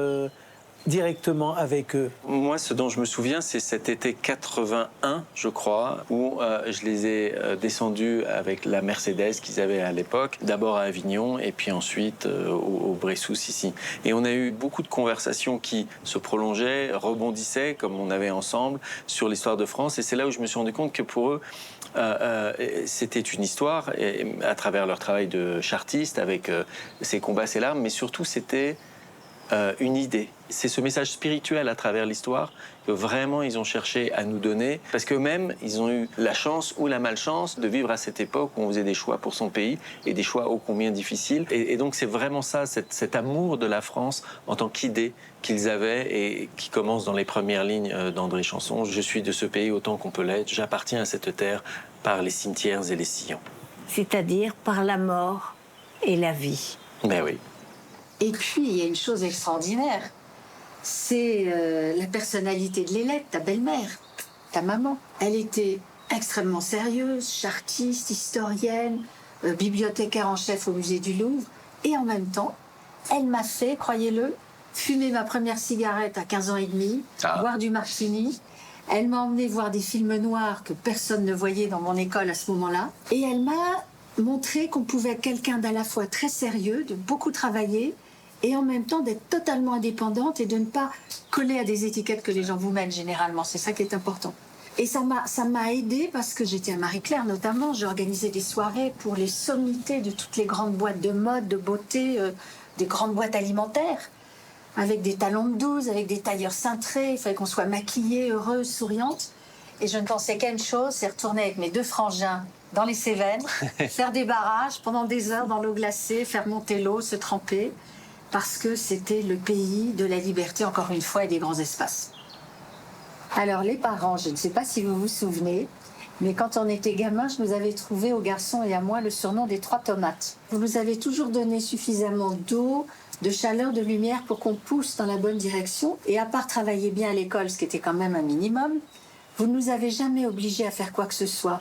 directement avec eux. Moi, ce dont je me souviens, c'est cet été 81, je crois, où je les ai descendus avec la Mercedes qu'ils avaient à l'époque, d'abord à Avignon et puis ensuite au Bressous ici. Et on a eu beaucoup de conversations qui se prolongeaient, rebondissaient, comme on avait ensemble, sur l'histoire de France. Et c'est là où je me suis rendu compte que pour eux, c'était une histoire, et, à travers leur travail de chartiste, avec ses combats, ses larmes, mais surtout c'était une idée. C'est ce message spirituel à travers l'histoire que vraiment ils ont cherché à nous donner, parce qu'eux-mêmes, ils ont eu la chance ou la malchance de vivre à cette époque où on faisait des choix pour son pays, et des choix ô combien difficiles. Et donc c'est vraiment ça, cet amour de la France en tant qu'idée qu'ils avaient, et qui commence dans les premières lignes d'André Chanson. Je suis de ce pays autant qu'on peut l'être, j'appartiens à cette terre par les cimetières et les sillons. C'est-à-dire par la mort et la vie. Ben oui. Et puis, il y a une chose extraordinaire, c'est la personnalité de Lélette, ta belle-mère, ta maman. Elle était extrêmement sérieuse, chartiste, historienne, bibliothécaire en chef au musée du Louvre. Et en même temps, elle m'a fait, croyez-le, fumer ma première cigarette à 15 ans et demi, boire du martini. Elle m'a emmené voir des films noirs que personne ne voyait dans mon école à ce moment-là. Et elle m'a montré qu'on pouvait être quelqu'un d'à la fois très sérieux, de beaucoup travailler, et en même temps d'être totalement indépendante et de ne pas coller à des étiquettes que les gens vous mettent généralement. C'est ça qui est important. Et ça m'a aidée parce que j'étais à Marie-Claire notamment. J'ai organisé des soirées pour les sommités de toutes les grandes boîtes de mode, de beauté, des grandes boîtes alimentaires. avec des talons de 12, avec des tailleurs cintrés. Il fallait qu'on soit maquillée, heureuse, souriante. Et je ne pensais qu'à une chose, c'est retourner avec mes 2 frangins dans les Cévennes, faire des barrages pendant des heures dans l'eau glacée, faire monter l'eau, se tremper, parce que c'était le pays de la liberté, encore une fois, et des grands espaces. Alors les parents, je ne sais pas si vous vous souvenez, mais quand on était gamin, je nous avais trouvé aux garçons et à moi le surnom des 3 tomates. Vous nous avez toujours donné suffisamment d'eau, de chaleur, de lumière pour qu'on pousse dans la bonne direction. Et à part travailler bien à l'école, ce qui était quand même un minimum, vous ne nous avez jamais obligés à faire quoi que ce soit.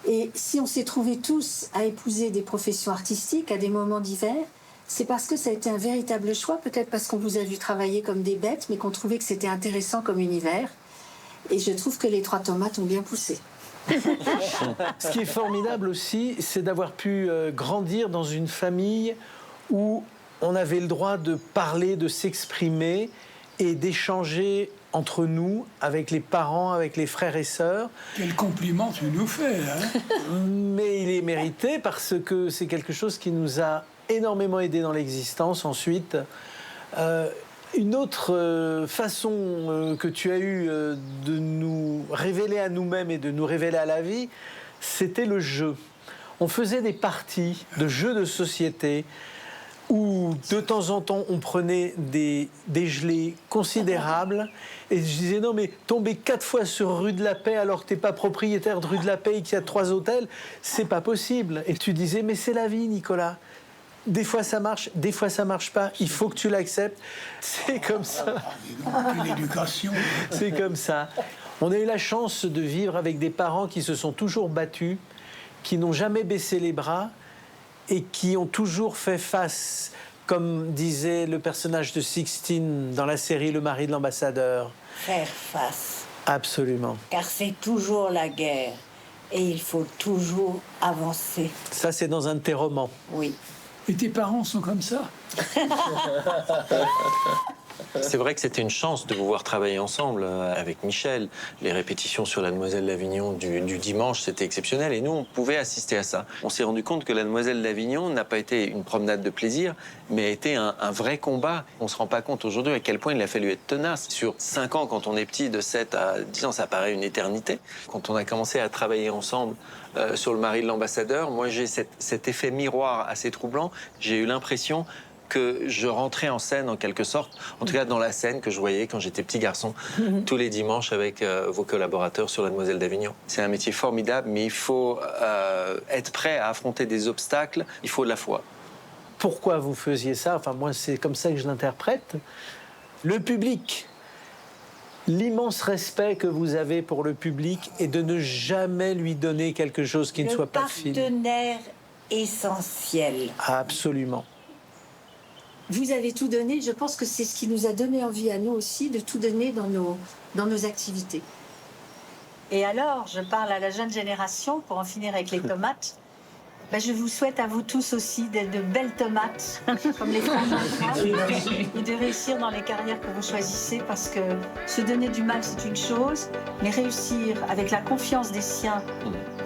Et si on s'est trouvés tous à épouser des professions artistiques à des moments divers, c'est parce que ça a été un véritable choix, peut-être parce qu'on vous a vu travailler comme des bêtes, mais qu'on trouvait que c'était intéressant comme univers. Et je trouve que les 3 tomates ont bien poussé. Ce qui est formidable aussi, c'est d'avoir pu grandir dans une famille où on avait le droit de parler, de s'exprimer et d'échanger entre nous, avec les parents, avec les frères et sœurs. Quel compliment tu nous fais, hein? Mais il est mérité parce que c'est quelque chose qui nous a énormément aidé dans l'existence ensuite. Une autre façon que tu as eue de nous révéler à nous-mêmes et de nous révéler à la vie, c'était le jeu. On faisait des parties de jeux de société où de temps en temps on prenait des gelées considérables et je disais non mais tomber 4 fois sur rue de la Paix alors que t'es pas propriétaire de rue de la Paix et qu'il y a 3 hôtels, c'est pas possible. Et tu disais mais c'est la vie Nicolas. Des fois ça marche, des fois ça marche pas, il faut que tu l'acceptes. C'est comme ça. L'éducation. C'est comme ça. On a eu la chance de vivre avec des parents qui se sont toujours battus, qui n'ont jamais baissé les bras et qui ont toujours fait face, comme disait le personnage de Sixtine dans la série Le mari de l'ambassadeur. Faire face. Absolument. Car c'est toujours la guerre et il faut toujours avancer. Ça, c'est dans un de tes romans. Oui. Et tes parents sont comme ça? C'est vrai que c'était une chance de vous voir travailler ensemble avec Michel. Les répétitions sur la Demoiselle d'Avignon du dimanche, c'était exceptionnel et nous, on pouvait assister à ça. On s'est rendu compte que la Demoiselle d'Avignon n'a pas été une promenade de plaisir, mais a été un vrai combat. On ne se rend pas compte aujourd'hui à quel point il a fallu être tenace. Sur 5 ans, quand on est petit, de 7 à 10 ans, ça paraît une éternité. Quand on a commencé à travailler ensemble sur Le mari de l'ambassadeur, moi j'ai cet effet miroir assez troublant. J'ai eu l'impression que je rentrais en scène en quelque sorte, en tout cas dans la scène que je voyais quand j'étais petit garçon, tous les dimanches avec vos collaborateurs sur La Demoiselle d'Avignon. C'est un métier formidable, mais il faut être prêt à affronter des obstacles, il faut de la foi. Pourquoi vous faisiez ça? Enfin, moi, c'est comme ça que je l'interprète. Le public, l'immense respect que vous avez pour le public et de ne jamais lui donner quelque chose qui ne soit pas fini. Le partenaire essentiel. Absolument. Vous avez tout donné, je pense que c'est ce qui nous a donné envie à nous aussi de tout donner dans nos activités. Et alors, je parle à la jeune génération pour en finir avec les tomates. Ben, je vous souhaite à vous tous aussi d'être de belles tomates, comme les frangins et de réussir dans les carrières que vous choisissez, parce que se donner du mal, c'est une chose, mais réussir avec la confiance des siens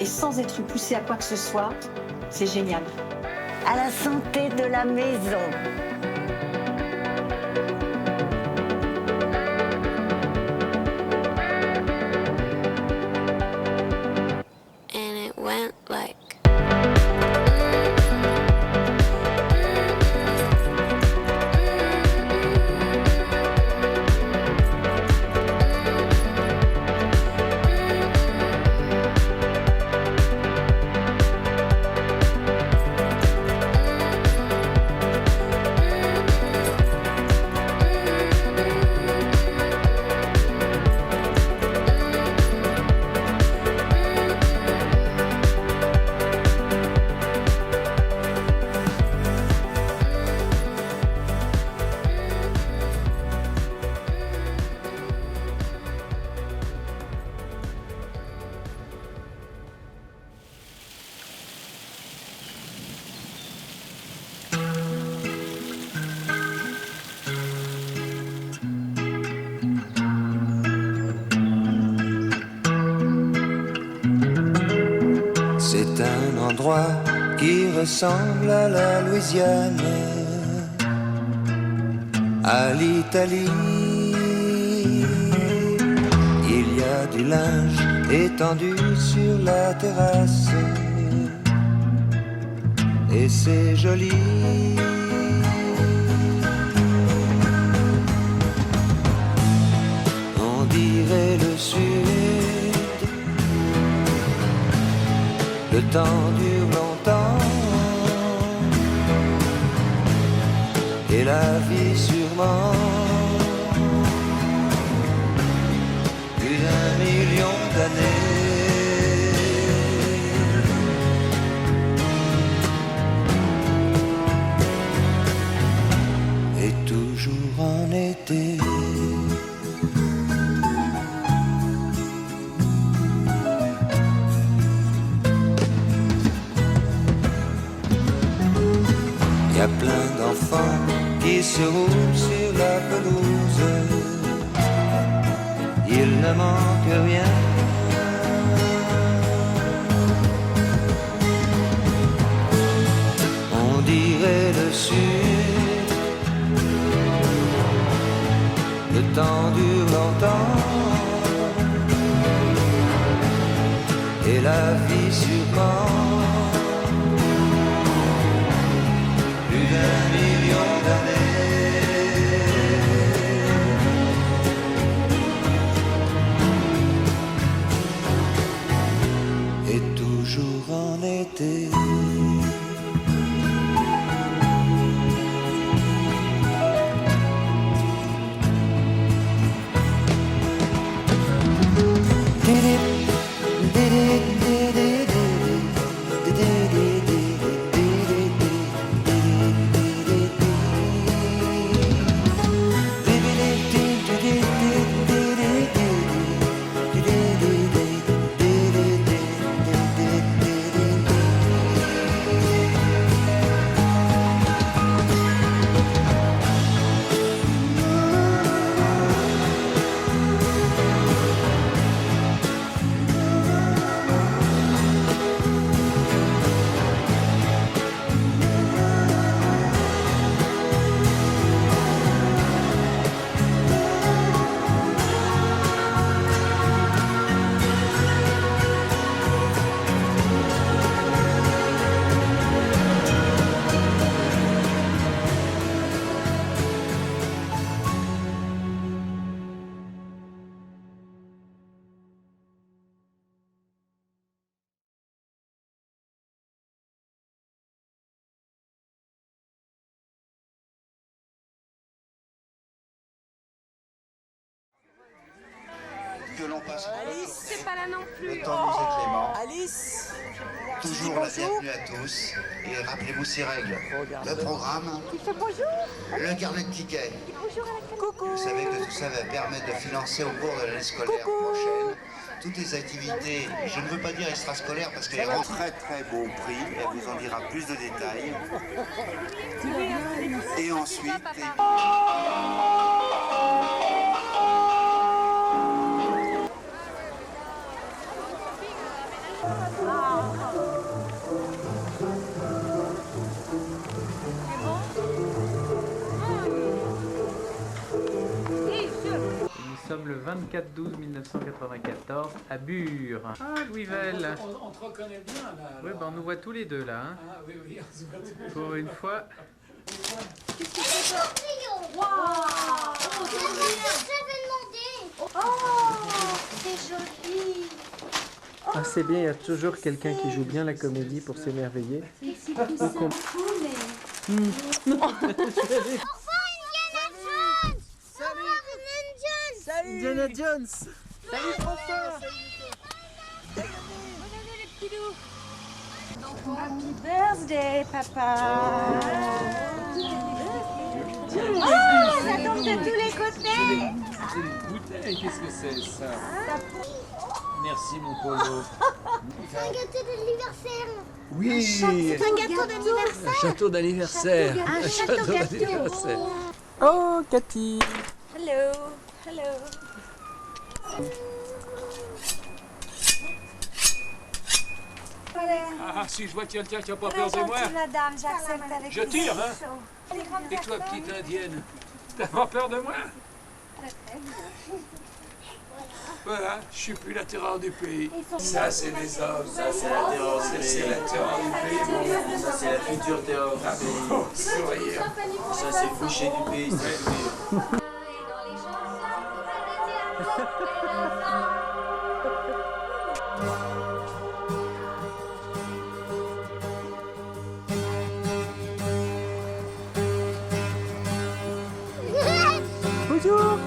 et sans être poussé à quoi que ce soit, c'est génial. À la santé de la maison. And it went like C'est un endroit qui ressemble à la Louisiane, à l'Italie. Il y a du linge étendu sur la terrasse et c'est joli. On dirait le sud, le temps dure longtemps et la vie sûrement plus d'1 million d'années. Et toujours en été. Y a plein d'enfants qui se roulent sur la pelouse. Il ne manque rien. On dirait le sud. Le temps dure longtemps. Et la vie sûrement plus d'1 million d'années. Et toujours en été. Que l'on passe. Alice, c'est pas là non plus. Le temps nous est clément. Alice. Toujours la bienvenue à tous. Et rappelez-vous ces règles. Le programme. Il fait bonjour. Le carnet de tickets. Bonjour à la Coucou. Vous savez que tout ça va permettre de financer au cours de l'année scolaire prochaine toutes les activités, je ne veux pas dire extrascolaires parce qu'elles ont très très beau prix. Elle vous en dira plus de détails. Et ensuite. Nous sommes le 24/12/1994 à Bure. Ah, Louisville. On te reconnaît bien là. Oui, ben on nous voit tous les deux là. Hein. Ah oui, oui, on se voit tous les deux. Pour une fois. Waouh. J'avais demandé. Oh, c'est joli. Ah, c'est bien, il y a toujours quelqu'un qui joue bien la comédie pour s'émerveiller. C'est cool, mais... Indiana Jones. Salut François. Happy birthday, papa. Oh, ça tombe de tous les côtés. C'est une bouteille, qu'est-ce que c'est ça? Merci mon Polo. C'est un gâteau d'anniversaire. Oui. C'est un gâteau d'anniversaire. Un château d'anniversaire. Un château d'anniversaire. Oh, Cathy. Hello. Hello. Ah, si je vois quelqu'un qui n'a pas Très peur de moi. gentille, madame, j'accepte avec Je tire, hein. chaud. Et toi, petite indienne, T'as pas peur de moi? Voilà, je suis plus la terreur du pays. Ça, c'est des hommes. Ça, c'est la terreur du pays. C'est la terreur du pays, mon Ça, c'est la future terreur du pays. sourire. Ça, c'est Fouché du pays, c'est tout. Bonjour.